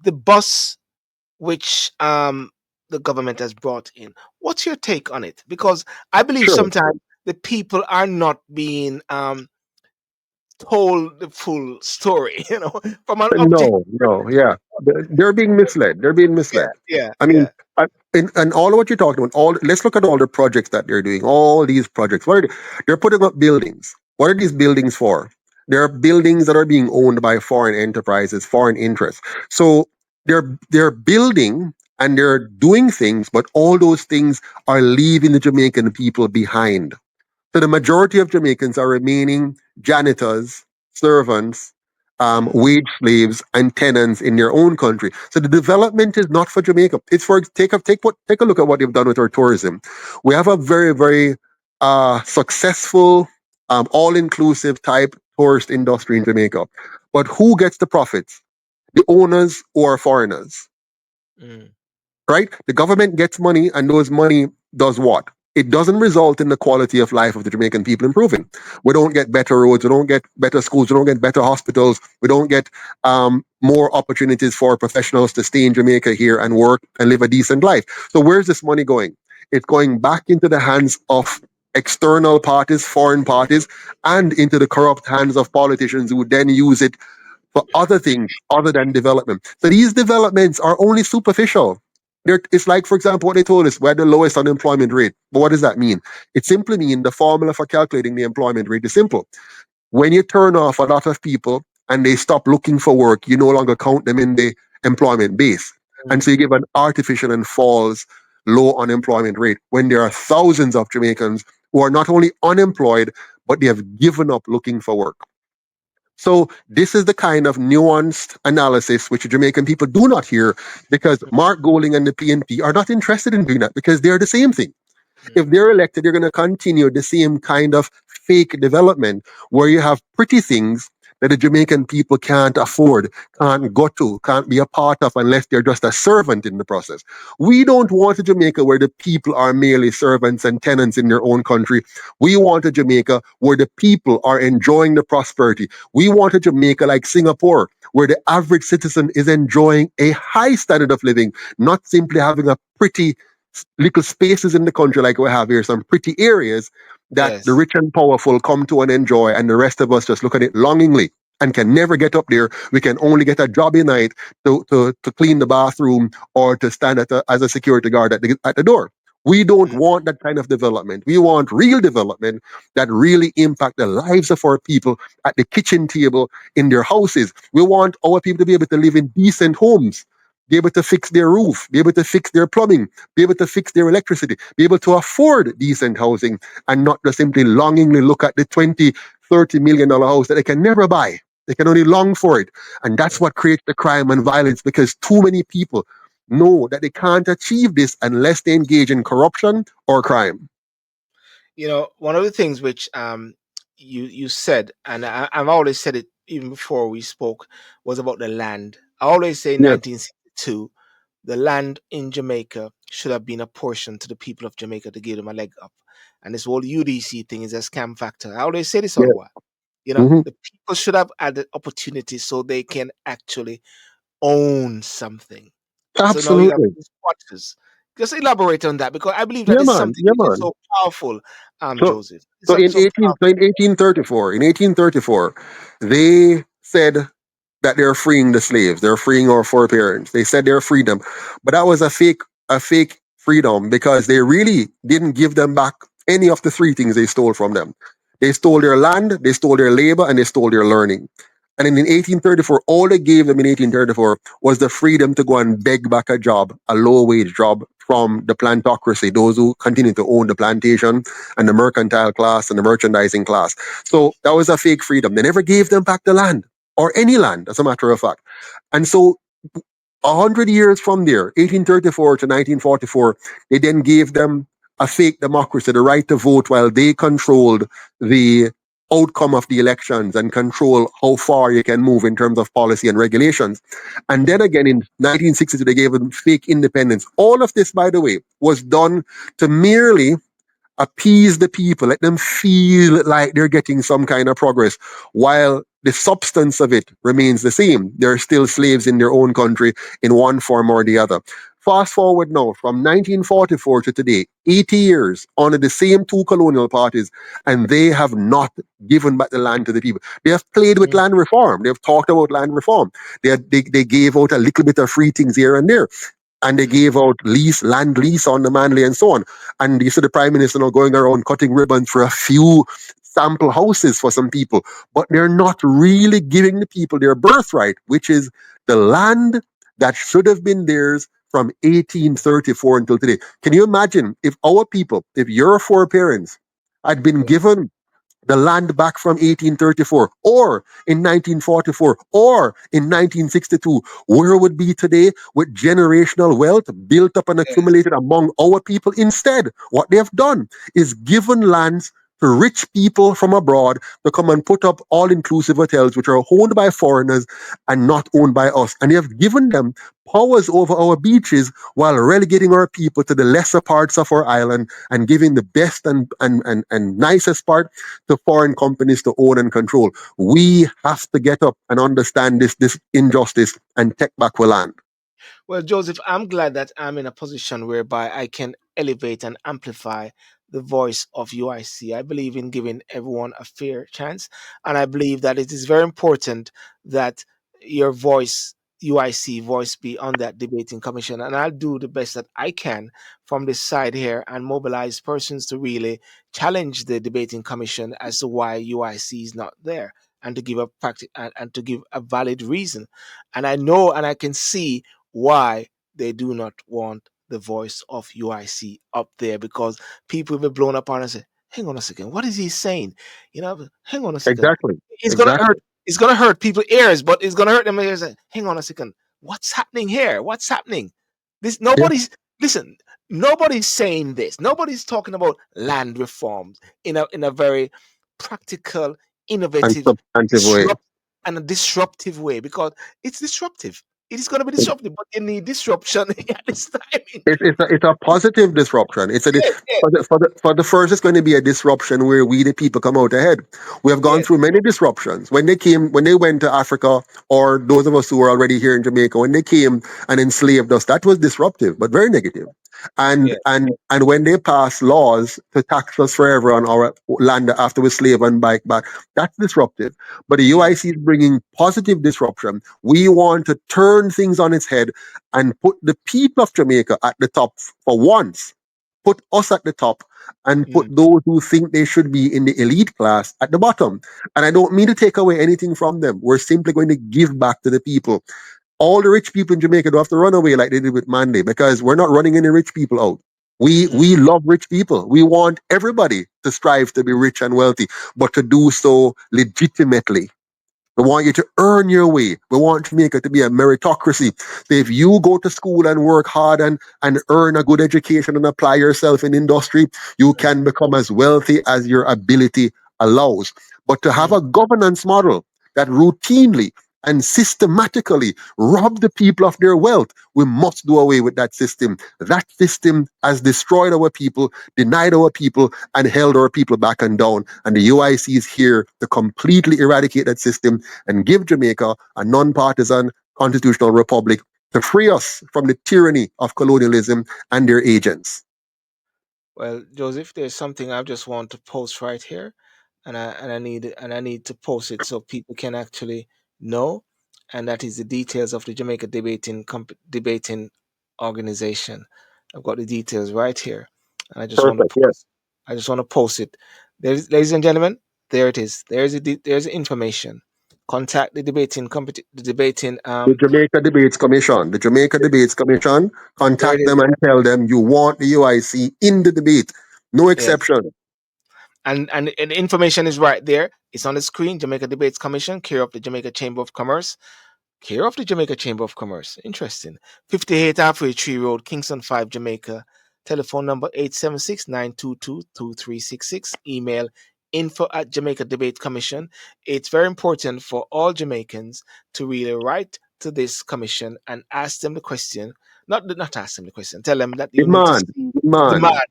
the bus which the government has brought in. What's your take on it? Because I believe sure. sometimes the people are not being told the full story, from an objective. No, no, yeah. They're being misled. They're being Yeah, misled. yeah, I mean, yeah. and all of what you're talking about, let's look at all the projects that they're doing, all these projects. They're putting up buildings. What are these buildings for? They're buildings that are being owned by foreign enterprises, foreign interests. So they're building and they're doing things, but all those things are leaving the Jamaican people behind. So the majority of Jamaicans are remaining janitors, servants, Mm, wage slaves, and tenants in their own country. So the development is not for Jamaica. It's for take a look at what they've done with our tourism. We have a very very successful, all-inclusive type tourist industry in Jamaica, but who gets the profits? The owners or foreigners? mm, Right? The government gets money, and those money does what? It doesn't result in the quality of life of the Jamaican people improving. We don't get better roads, we don't get better schools, we don't get better hospitals, we don't get more opportunities for professionals to stay in Jamaica here and work and live a decent life. So where's this money going? It's going back into the hands of external parties, foreign parties, and into the corrupt hands of politicians who then use it for other things other than development. So these developments are only superficial. It's like, for example, what they told us, we're the lowest unemployment rate. But what does that mean? It simply means the formula for calculating the employment rate is simple. When you turn off a lot of people and they stop looking for work, you no longer count them in the employment base. And mm. so you give an artificial and false low unemployment rate when there are thousands of Jamaicans who are not only unemployed, but they have given up looking for work. So this is the kind of nuanced analysis which the Jamaican people do not hear, because Mark Goling and the PNP are not interested in doing that, because they're the same thing. If Mm. they're elected, they're going to continue the same kind of fake development where you have pretty things that the Jamaican people can't afford, can't go to, can't be a part of unless they're just a servant in the process. We don't want a Jamaica where the people are merely servants and tenants in their own country. We want a Jamaica where the people are enjoying the prosperity. We want a Jamaica like Singapore, where the average citizen is enjoying a high standard of living, not simply having a pretty little spaces in the country like we have here, some pretty areas that the Yes. rich and powerful come to and enjoy, and the rest of us just look at it longingly and can never get up there. We can only get a job at night to clean the bathroom or to stand as a security guard at the door. We don't Mm, want that kind of development. We want real development that really impact the lives of our people at the kitchen table in their houses. We want our people to be able to live in decent homes. be able to fix their roof, be able to fix their plumbing, be able to fix their electricity, be able to afford decent housing, and not just simply longingly look at the 20, $30 million house that they can never buy. They can only long for it. And that's what creates the crime and violence, because too many people know that they can't achieve this unless they engage in corruption or crime. One of the things which you said, and I've always said it even before we spoke, was about the land. I always say in Yes, 1962, the land in Jamaica should have been apportioned to the people of Jamaica to give them a leg up. And this whole UDC thing is a scam factor. I always say this all the yes. while. Hmm. The people should have had the opportunity so they can actually own something. So now you have Absolutely. these squatters. Just elaborate on that, because I believe that Yeah, is man. something Yeah, which is man. so powerful, So, Joseph. It's so so, in so powerful. 1834, they said that they're freeing the slaves. They're freeing our foreparents. They said they're freed them, but that was a fake freedom, because they really didn't give them back any of the three things they stole from them. They stole their land, they stole their labor, and they stole their learning. And in 1834, all they gave them in 1834 was the freedom to go and beg back a job, a low wage job from the plantocracy, those who continue to own the plantation, and the mercantile class and the merchandising class. So that was a fake freedom. They never gave them back the land, or any land, as a matter of fact. And so 100 years from there, 1834 to 1944, they then gave them a fake democracy, the right to vote, while they controlled the outcome of the elections and control how far you can move in terms of policy and regulations. And then Mhm. again in 1962, they gave them fake independence. All of this, by the way, was done to merely appease the people, let them feel like they're getting some kind of progress, while the substance of it remains the same. They're still slaves in their own country in one form or the other. Fast forward now from 1944 to today, 80 years under the same two colonial parties, and they have not given back the land to the people. They have played with Mhm. land reform. They've talked about land reform. They gave out a little bit of free things here and there, and they Mhm. gave out land lease on the Manly and so on. And you see the prime minister now going around cutting ribbons for a few sample houses for some people, but they're not really giving the people their birthright, which is the land that should have been theirs from 1834 until today. Can you imagine if our people, if your foreparents had been Yeah. given the land back from 1834 or in 1944 or in 1962, where would be today with generational wealth built up and Yeah. accumulated among our people? Instead, what they have done is given lands to rich people from abroad to come and put up all-inclusive hotels which are owned by foreigners and not owned by us, and they have given them powers over our beaches while relegating our people to the lesser parts of our island and giving the best and nicest part to foreign companies to own and control. We have to get up and understand this injustice and take back our land. Well, Joseph, I'm glad that I'm in a position whereby I can elevate and amplify the voice of UIC. I believe in giving everyone a fair chance, and I believe that it is very important that your voice, UIC voice, be on that debating commission. And I'll do the best that I can from this side here and mobilize persons to really challenge the debating commission as to why UIC is not there, and to give a and to give a valid reason. And I know and I can see why they do not want the voice of UIC up there, because people will be blown up on and say, hang on a second, what is he saying? Hang on a second. Exactly. It's gonna hurt. Exactly. It's gonna hurt people's ears, but it's gonna hurt them ears. Hang on a second. What's happening here? What's happening? This Yeah. nobody's listen, nobody's saying this. Nobody's talking about land reforms in a very practical, And innovative, substantive way. disrupt and a disruptive way, because it's disruptive. It is going to be disruptive, but you need disruption at this timing. It's a positive disruption. Yeah, yeah, For the first, it's going to be a disruption where we the people come out ahead. We have gone yeah, through many disruptions when they went to Africa, or those of us who were already here in Jamaica, when they came and enslaved us. That was disruptive, but very negative. And yeah. and when they passed laws to tax us forever on our land after we slave and bike back, that's disruptive. But the Mm, UIC is bringing positive disruption. We want to turn things on its head and put the people of Jamaica at the top for once. Put us at the top and put mm. those who think they should be in the elite class at the bottom. And I don't mean to take away anything from them. We're simply going to give back to the people. All the rich people in Jamaica don't have to run away like they did with Mandy, because we're not running any rich people out. Mm, We love rich people. We want everybody to strive to be rich and wealthy, but to do so legitimately. We want you to earn your way. We want Jamaica to be a meritocracy. So if you go to school and work hard and earn a good education and apply yourself in industry, you mm, can become as wealthy as your ability allows. But to have mm. a governance model that routinely and systematically rob the people of their wealth, we must do away with that system. That system has destroyed our people, denied our people, and held our people back and down. And the UIC is here to completely eradicate that system and give Jamaica a non-partisan constitutional republic to free us from the tyranny of colonialism and their agents. Well, Joseph, there's something I just want to post right here, and I need to post it so people can actually know, and that is the details of the Jamaica debating organization. I've got the details right here, and Perfect. Yes. I just want to post it. There's, ladies and gentlemen, there it is. There's the information. Contact the debating The Jamaica Debates Commission. The Jamaica Debates Commission, there it contact is. them and tell them you want the UIC in the debate. No Yes. exception. And the information is right there. It's on the screen. Jamaica Debates Commission, care of the Jamaica Chamber of Commerce. Care of the Jamaica Chamber of Commerce. Interesting. 58 Halfway Tree Road, Kingston 5, Jamaica. Telephone number 876-922-2366. Email info at Jamaica Debate Commission. It's very important for all Jamaicans to really write to this commission and ask them the question. Not ask them the question. Tell them that you need to Demand, see demand, demand.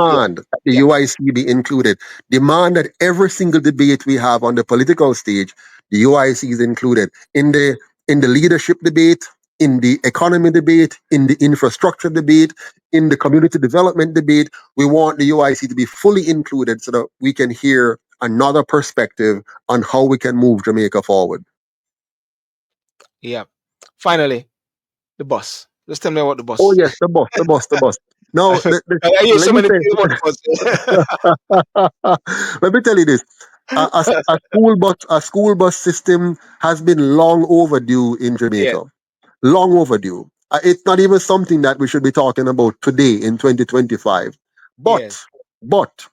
Yeah, demand that the yeah, UIC be included. Demand that every single debate we have on the political stage, the UIC is included in the leadership debate, in the economy debate, in the infrastructure debate, in the community development debate. We want the UIC to be fully included so that we can hear another perspective on how we can move Jamaica forward. yeah. Finally, the bus. Just tell me about the Oh bus. yes, the boss, the boss, the boss. Now, I hear let so me many say, things about the let me tell you this: bus. a school bus system has been long overdue in Yeah. Jamaica. Long overdue. It's not even something that we should be talking about today in 2025. But, Yes. but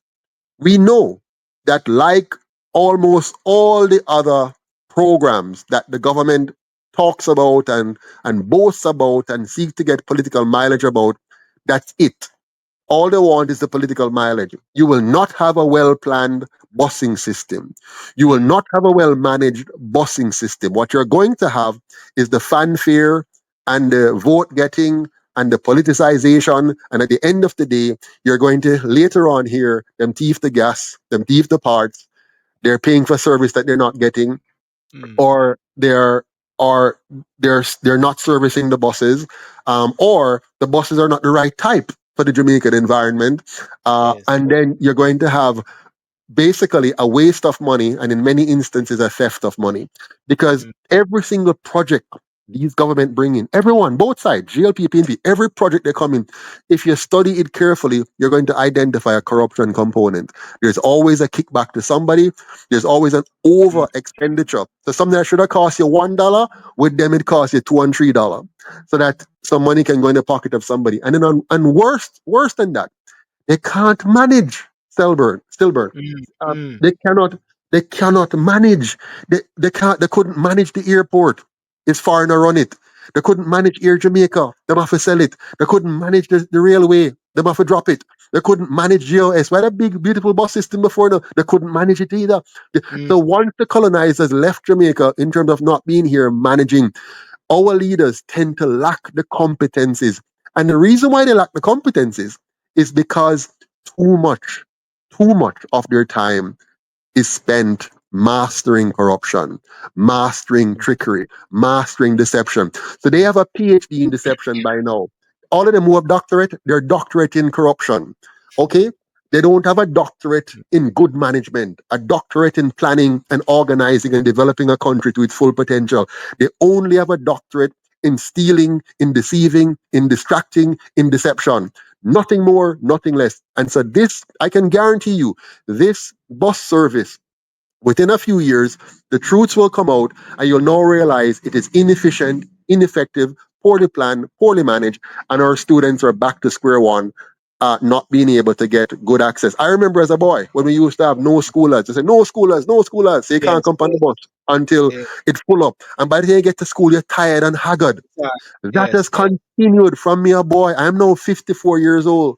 we know that, like almost all the other programs that the government talks about and boasts about and seek to get political mileage about, that's it. All they want is the political mileage. You will not have a well planned busing system. You will Mm, not have a well managed busing system. What you're going to have is the fanfare and the vote getting and the politicization. And at the end of the day, you're going to later on hear them thief the gas, them thief the parts. They're paying for service that they're not getting, mm, or they're not servicing the buses, or the buses are not the right type for the Jamaican environment, yes. and then you're going to have basically a waste of money, and in many instances a theft of money, because Mm, every single project these government bring in, everyone, both sides, GLP, PNP, every project they come in, if you study it carefully, you're going to identify a corruption component. There's always a kickback to somebody. There's always an mm, over expenditure. So something that should have cost you $1, with them it costs you $2 and $3, so that some money can go in the pocket of somebody. And then and worse than that, they can't manage stillburn. mm, mm, They cannot. They cannot manage. They can't. They couldn't manage the airport. It's far to run it. They couldn't manage Air Jamaica. They have to sell it. They couldn't manage the railway. They have to drop it. They couldn't manage GOS. We had a big, beautiful bus system before now. They couldn't manage it either. mm, So once the colonizers left Jamaica, in terms of not being here managing, our leaders tend to lack the competencies. And the reason why they lack the competencies is because too much, too much of their time is spent mastering corruption, mastering mm, trickery, mastering deception. So they have a PhD in deception by now. All of them who have doctorate, they're doctorate in corruption. Okay? They don't have a doctorate in good management, a doctorate in planning and organizing and developing a country to its full potential. They only have a doctorate in stealing, in deceiving, in distracting, in deception. Nothing more, nothing less. And so this, I can guarantee you, this bus service, within a few years, the truths will come out and you'll now realize it is inefficient, ineffective, poorly planned, poorly managed, and our students are back to square one, not being able to get good access. I remember as a boy when we used to have no schoolers. They said, no schoolers, no schoolers. So you can't Yes, come on the yes, bus until yes, it's full up. And by the time you get to school, you're tired and haggard. That yes, has yes. continued from me, a boy. I'm now 54 years old.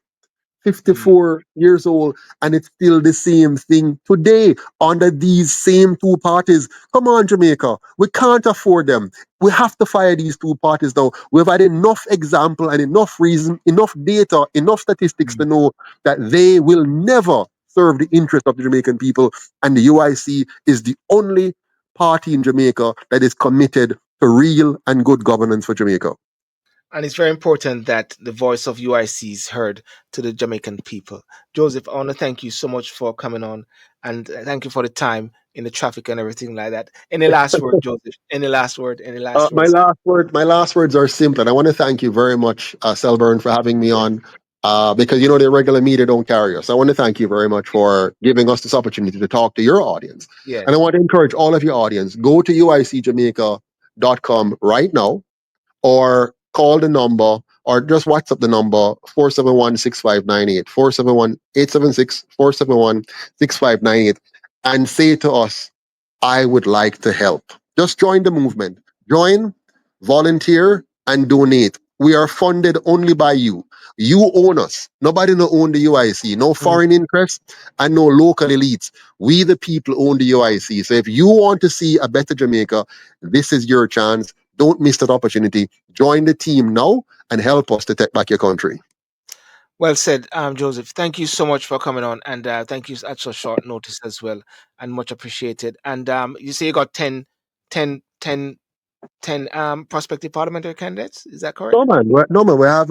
Mm. 54 years old, and it's still the same thing today under these same two parties. Come on, Jamaica. We can't afford them. We have to fire these two parties now. We've had enough example and enough reason, enough data, enough statistics to Mm. know that they will never serve the interest of the Jamaican people. And the UIC is the only party in Jamaica that is committed to real and good governance for Jamaica. And it's very important that the voice of UIC is heard to the Jamaican people. Joseph, I want to thank you so much for coming on, and thank you for the time in the traffic and everything like that. Any last word, Joseph? Any last word? Any last words? My last words are simple, and I want to thank you very much, Selburn, for having me on. Because you know the regular media don't carry us. I want to thank you very much for giving us this opportunity to talk to your audience. And I Yes. want to encourage all of your audience, go to uicjamaica.com right now, or call the number, or just WhatsApp the number 471-6598, 471-876-471-6598, and say to us, I would like to help. Just join the movement. Join, volunteer, and donate. We are funded only by you. You own us. Nobody no own the UIC. No Mm. foreign interests and no local elites. We the people own the UIC. So if you want to see a better Jamaica, this is your chance. Don't miss that opportunity. Join the team now and help us to take back your country. Well said, Joseph. Thank you so much for coming on, and thank you at so short notice as well, and much appreciated. And you say you got 10 prospective parliamentary candidates. Is that correct? No man, we have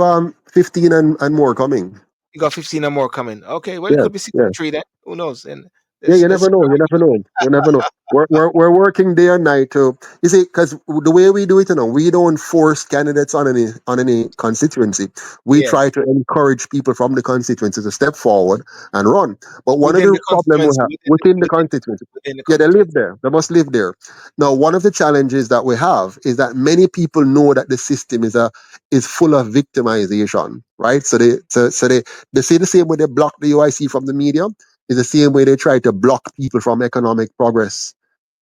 15 and more coming. You got 15 or more coming. Okay, well, it Yeah, could be yeah. 63 then. Who knows? And Yeah, you let's never know. You never know. You never know. We're working day and night to, you see, because the way we do it, we don't force candidates on any constituency. We yes, try to encourage people from the constituency to step forward and run. But one of within the the problem we constituency, have within the constituency, within the yeah, they live constituency. there. They must live there. Now, one of the challenges that we have is that many people know that the system is full of victimization, right? So they say the same way they block the UIC from the media is the same way they try to block people from economic progress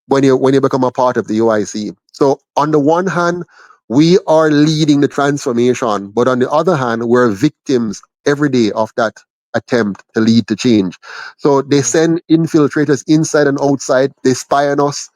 when you become a part of the UIC. So on the one hand, we are leading the transformation, but on the other hand, we're victims every day of that attempt to lead to change. So they Mm. send infiltrators inside and outside. They spy on us.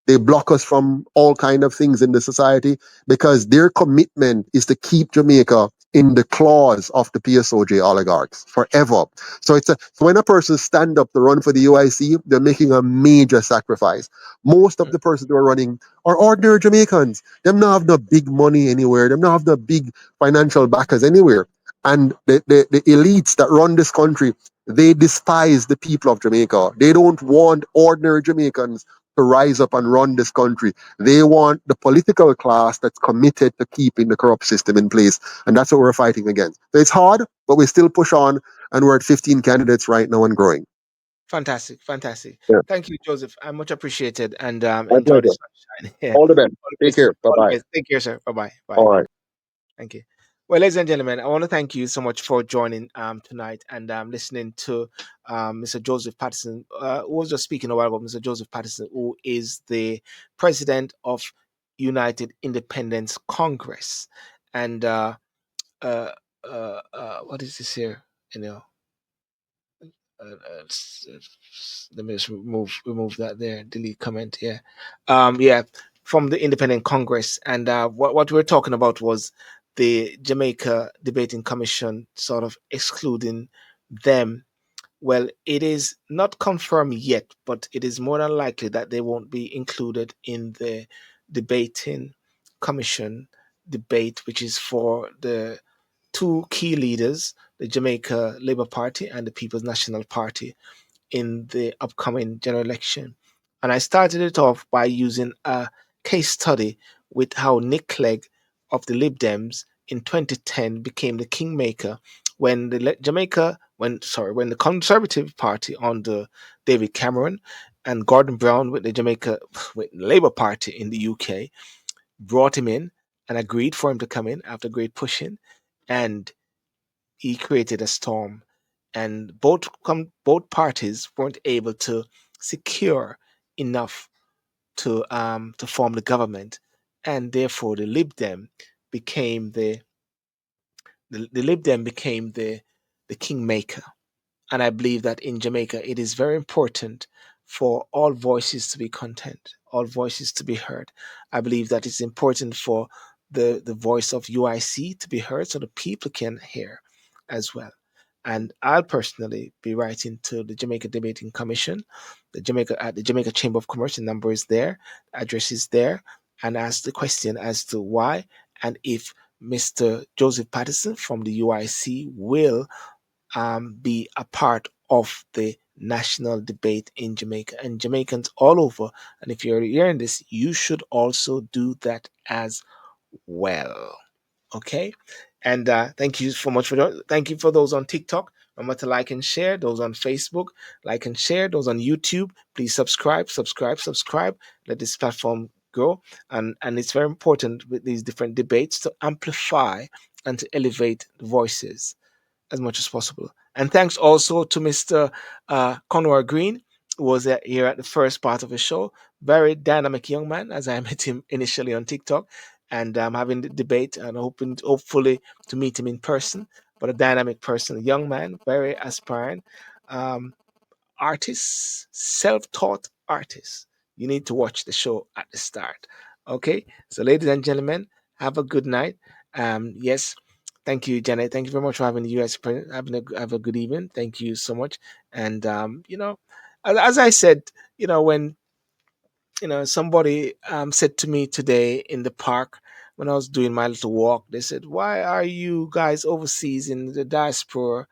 They block us from all kind of things in the society because their commitment is to keep Jamaica in the claws of the PSOJ oligarchs forever. So when a person stand up to run for the UIC, they're making a major sacrifice. Most of Mm. the persons who are running are ordinary Jamaicans. Them not have no big money anywhere. Them not have no big financial backers anywhere. And the elites that run this country, they despise the people of Jamaica. They don't want ordinary Jamaicans to rise up and run this country. They want the political class that's committed to keeping the corrupt system in place. And that's what we're fighting against. So it's hard, but we still push on, and we're at 15 candidates right now and growing. Fantastic, fantastic. Yeah, Thank you, Joseph. I much appreciated and my enjoy the pleasure. sunshine. Yeah. All the best. All the Take best. care. Bye All the bye. best. Take care, sir. Bye bye. Bye. All right. Thank you. Well, ladies and gentlemen, I want to thank you so much for joining tonight and listening to Mr. Joseph Patterson, who was just speaking a while ago. Mr. Joseph Patterson, who is the president of United Independence Congress, and uh, what is this here? You know, let me just remove that there. Delete comment. Yeah, yeah, from the Independent Congress, and what we're talking about was the Jamaica Debating Commission sort of excluding them. Well, it is not confirmed yet, but it is more than likely that they won't be included in the debating commission debate, which is for the two key leaders, the Jamaica Labour Party and the People's National Party, in the upcoming general election. And I started it off by using a case study with how Nick Clegg of the Lib Dems in 2010 became the kingmaker when when the Conservative Party under David Cameron and Gordon Brown with the Jamaica with Labour Party in the UK brought him in, and agreed for him to come in after great pushing, and he created a storm, and both parties weren't able to secure enough to form the government, and therefore became the the Lib Dem became the kingmaker. And I believe that in Jamaica, it is very important for all voices to be content, all voices to be heard. I believe that it's important for the voice of UIC to be heard so the people can hear as well. And I'll personally be writing to the Jamaica Debating Commission, the Jamaica Chamber of Commerce. The number is there, the address is there, and ask the question as to why and if Mr. Joseph Patterson from the UIC will be a part of the national debate in Jamaica and Jamaicans all over. And if you're hearing this, you should also do that as well. Okay. And thank you so much thank you for those on TikTok. Remember to like and share. Those on Facebook, like and share. Those on YouTube, please subscribe, subscribe, subscribe. Let this platform grow. And it's very important with these different debates to amplify and to elevate the voices as much as possible. And thanks also to Mr. Conor Green, who was here at the first part of the show. Very dynamic young man, as I met him initially on TikTok, and having the debate and hopefully to meet him in person. But a dynamic person, a young man, very aspiring. Um, Artists, self-taught artists. You need to watch the show at the start. Okay, so ladies and gentlemen, have a good night. Yes, thank you, Janet. Thank you very much for having the US have a good evening. Thank you so much. And as I said, when somebody said to me today in the park when I was doing my little walk, they said, "Why are you guys overseas in the diaspora?"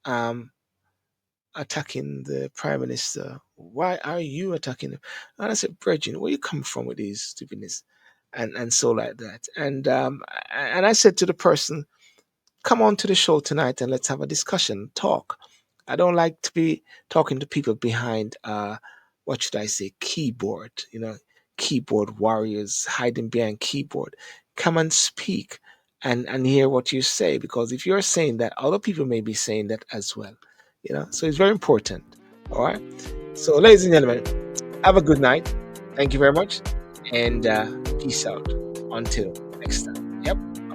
Um, attacking the prime minister. Why are you attacking him? And I said, Bridget, where you come from with these stupidness? And so like that. And I said to the person, come on to the show tonight and let's have a discussion, talk. I don't like to be talking to people behind what should I say, keyboard, keyboard warriors hiding behind keyboard. Come and speak and hear what you say, because if you're saying that, other people may be saying that as well. So it's very important. All right. So ladies and gentlemen, have a good night. Thank you very much, and peace out until next time. Yep.